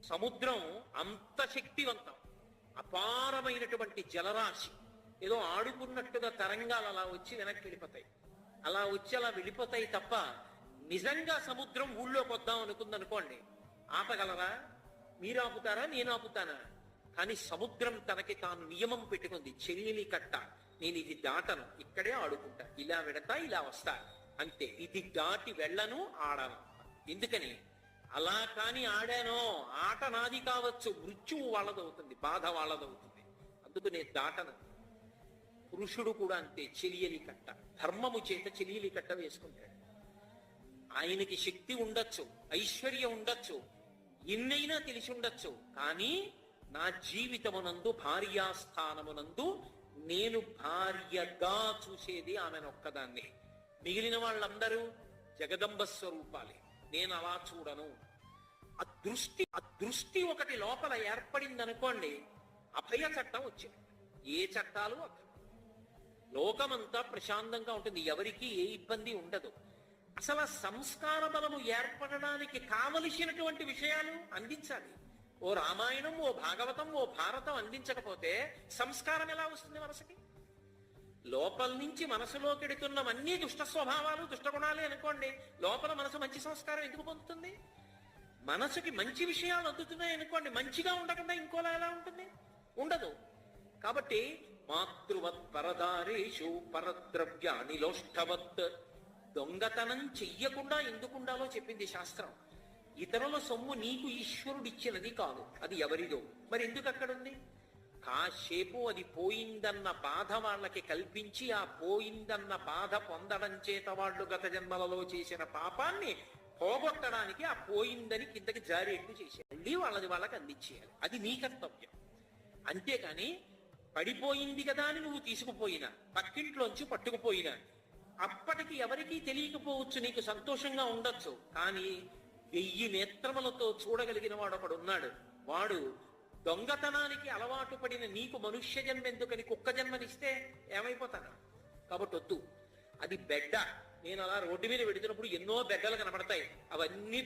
సముద్రం అంత శక్తివంతం, అపారమైనటువంటి జలరాశి. ఏదో ఆడుకున్నట్టుగా తరంగాలు అలా వచ్చి వెనక్కి వెళ్ళిపోతాయి, అలా వచ్చి అలా వెళ్ళిపోతాయి తప్ప నిజంగా సముద్రం ఊళ్ళోకి వద్దాం అనుకుందనుకోండి, ఆపగలరా? మీరు ఆపుతారా? నేను ఆపుతానా? కానీ సముద్రం తనకి తాను నియమం పెట్టుకుంది, చెలియలి కట్ట, నేను ఇది దాటను, ఇక్కడే ఆడుకుంటా, ఇలా వెడతా ఇలా వస్తా, అంతే, ఇది దాటి వెళ్ళను, ఆడను. ఎందుకని? అలా కాని ఆడానో ఆట నాది కావచ్చు, మృత్యువు వాళ్ళదవుతుంది, బాధ వాళ్ళదవుతుంది, అందుకు నేను దాటను. పురుషుడు కూడా అంతే, చెలియలి కట్ట, ధర్మము చేత చెలియలి కట్ట వేసుకుంటాడు. ఆయనకి శక్తి ఉండొచ్చు, ఐశ్వర్యం ఉండొచ్చు, ఎన్నైనా తెలిసి ఉండొచ్చు, కానీ నా జీవితమునందు భార్యాస్థానమునందు నేను భార్యగా చూసేది ఆమెనొక్కదాన్ని. మిగిలిన వాళ్ళందరూ జగదంబ స్వరూపాలే, నేను అలా చూడను. ఆ దృష్టి ఒకటి లోపల ఏర్పడింది అనుకోండి, అభయ చట్టం వచ్చింది. ఏ చట్టాలు అక్కడ లోకమంతా ప్రశాంతంగా ఉంటుంది, ఎవరికి ఏ ఇబ్బంది ఉండదు. అసలు సంస్కార బలము ఏర్పడడానికి కావలసినటువంటి విషయాలు అందించాలి. ఓ రామాయణం, ఓ భాగవతం, ఓ భారతం అందించకపోతే సంస్కారం ఎలా వస్తుంది మనసుకి? లోపల నుంచి మనసులోకి ఎడుతున్నవన్నీ దుష్ట స్వభావాలు, దుష్టగుణాలే అనుకోండి, లోపల మనసు మంచి సంస్కారం ఎందుకు పొందుతుంది? మనసుకి మంచి విషయాలు అందుతున్నాయి అనుకోండి, మంచిగా ఉండకుండా ఇంకోలా ఎలా ఉంటుంది? ఉండదు. కాబట్టి మాతృవత్ పరదారేషు పరద్రవ్యానిలోష్టవత్, దొంగతనం చెయ్యకుండా ఎందుకుండాలో చెప్పింది శాస్త్రం. ఇతరుల సొమ్ము నీకు ఈశ్వరుడిచ్చినది కాదు, అది ఎవరిదో, మరి ఎందుకు అక్కడుంది? కాసేపు అది పోయిందన్న బాధ వాళ్ళకి కల్పించి, ఆ పోయిందన్న బాధ పొందడం చేత వాళ్ళు గత జన్మలలో చేసిన పాపాన్ని పోగొట్టడానికి ఆ పోయిందని కిందకి జారేట్టు చేసేయాలి, మళ్ళీ వాళ్ళకి అందించేయాలి. అది నీ కర్తవ్యం. అంతేకాని పడిపోయింది కదా అని నువ్వు తీసుకుపోయినా, పక్కింట్లోంచి పట్టుకుపోయినా, అప్పటికి ఎవరికీ తెలియకపోవచ్చు, నీకు సంతోషంగా ఉండొచ్చు, కానీ 1000 నేత్రములతో చూడగలిగిన వాడు ఒకడు ఉన్నాడు. వాడు దొంగతనానికి అలవాటు పడిన నీకు మనుష్య జన్మ ఎందుకని కుక్క జన్మనిస్తే ఏమైపోతాడు? కాబట్టి వద్దు. అది బెడ్డ. నేను అలా రోడ్డు మీద వెడుతున్నప్పుడు ఎన్నో బెడ్డలు కనపడతాయి, అవన్నీ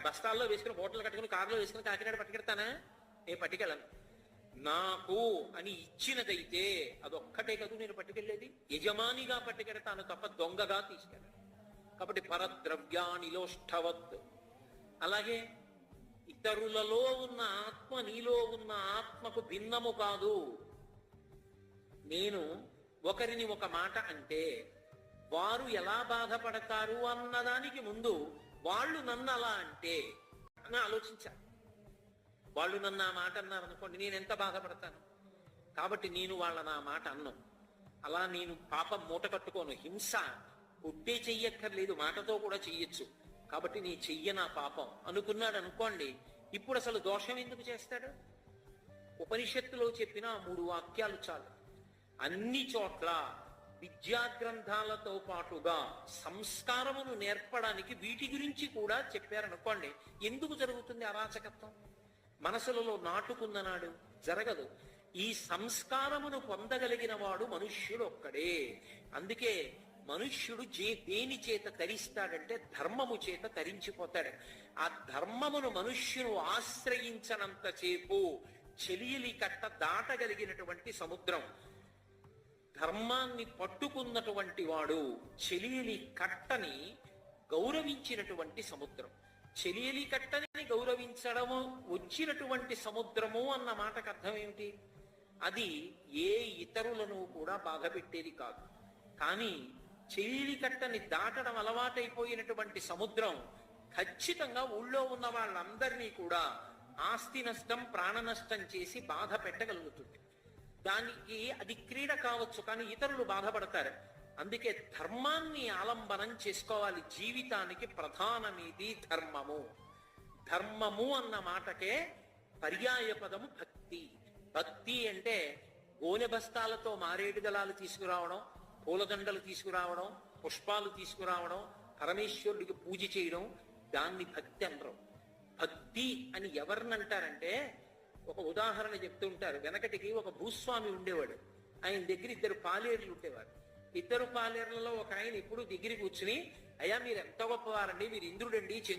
బస్తాల్లో వేసుకుని, హోటల్ కట్టుకుని, కారులో వేసుకుని కాకినాడ పట్టుకెడతానా? నేను పట్టుకెళ్ళను. నాకు అని ఇచ్చినదైతే అదొక్కటే కదూ నేను పట్టుకెళ్ళేది, యజమానిగా పట్టుకెడతాను తప్ప దొంగగా తీసుకెళ్ళను. కాబట్టి పరద్రవ్యానిలోష్టవత్. అలాగే ఇతరులలో ఉన్న ఆత్మ నీలో ఉన్న ఆత్మకు భిన్నము కాదు. నేను ఒకరిని ఒక మాట అంటే వారు ఎలా బాధపడతారు అన్నదానికి ముందు వాళ్ళు నన్ను అలా అంటే అని ఆలోచించాలి. వాళ్ళు నన్ను ఆ మాట అన్నారు అనుకోండి, నేను ఎంత బాధపడతాను. కాబట్టి నేను వాళ్ళని ఆ మాట అన్నం. అలా నేను పాపం మూట కట్టుకోను. హింస పుట్టే చెయ్యక్కర్లేదు, మాటతో కూడా చెయ్యొచ్చు. కాబట్టి నీ చెయ్య నా పాపం అనుకున్నాడు అనుకోండి, ఇప్పుడు అసలు దోషం ఎందుకు చేస్తాడు? ఉపనిషత్తులో చెప్పిన 3 వాక్యాలు చాలు. అన్ని చోట్ల విద్యా గ్రంథాలతో పాటుగా సంస్కారమును నేర్పడానికి వీటి గురించి కూడా చెప్పారనుకోండి, ఎందుకు జరుగుతుంది అరాచకత్వం? మనసులలో నాటుకున్ననాడు జరగదు. ఈ సంస్కారమును పొందగలిగిన వాడు మనుష్యుడు ఒక్కడే. అందుకే మనుష్యుడు దేని చేత తరిస్తాడంటే ధర్మము చేత తరించిపోతాడు. ఆ ధర్మమును మనుష్యును ఆశ్రయించనంత సేపు చెలియలి కట్ట దాటగలిగినటువంటి సముద్రం, ధర్మాన్ని పట్టుకున్నటువంటి వాడు చెలియలి కట్టని గౌరవించినటువంటి సముద్రం. చెలియలి కట్టని గౌరవించడము వచ్చినటువంటి సముద్రము అన్న మాటకు అర్థం ఏమిటి? అది ఏ ఇతరులను కూడా బాధ పెట్టేది కాదు. కానీ చెలియలి కట్టని దాటడం అలవాటైపోయినటువంటి సముద్రం ఖచ్చితంగా ఊళ్ళో ఉన్న వాళ్ళందరినీ కూడా ఆస్తి నష్టం, ప్రాణ నష్టం చేసి బాధ పెట్టగలుగుతుంది. దానికి అది క్రీడ కావచ్చు, కానీ ఇతరులు బాధపడతారు. అందుకే ధర్మాన్ని ఆలంబనం చేసుకోవాలి. జీవితానికి ప్రధానమేది ధర్మము. ధర్మము అన్న మాటకే పర్యాయ పదము భక్తి. భక్తి అంటే గోనె బస్తాలతో మారేడు దళాలు తీసుకురావడం, పూలదండలు తీసుకురావడం, పుష్పాలు తీసుకురావడం, పరమేశ్వరుడికి పూజ చేయడం, దాన్ని భక్తి అనరు. భక్తి అని ఎవరినంటారంటే, ఒక ఉదాహరణ చెప్తుంటారు. వెనకటికి ఒక భూస్వామి ఉండేవాడు. ఆయన దగ్గర 2 పాలేర్లు ఉండేవారు. 2 పాలేర్లలో ఒక ఆయన ఇప్పుడు దగ్గర కూర్చుని, అయ్యా మీరు ఎంత గొప్పవారండి, మీరు ఇంద్రుడండి, చంద్రుడు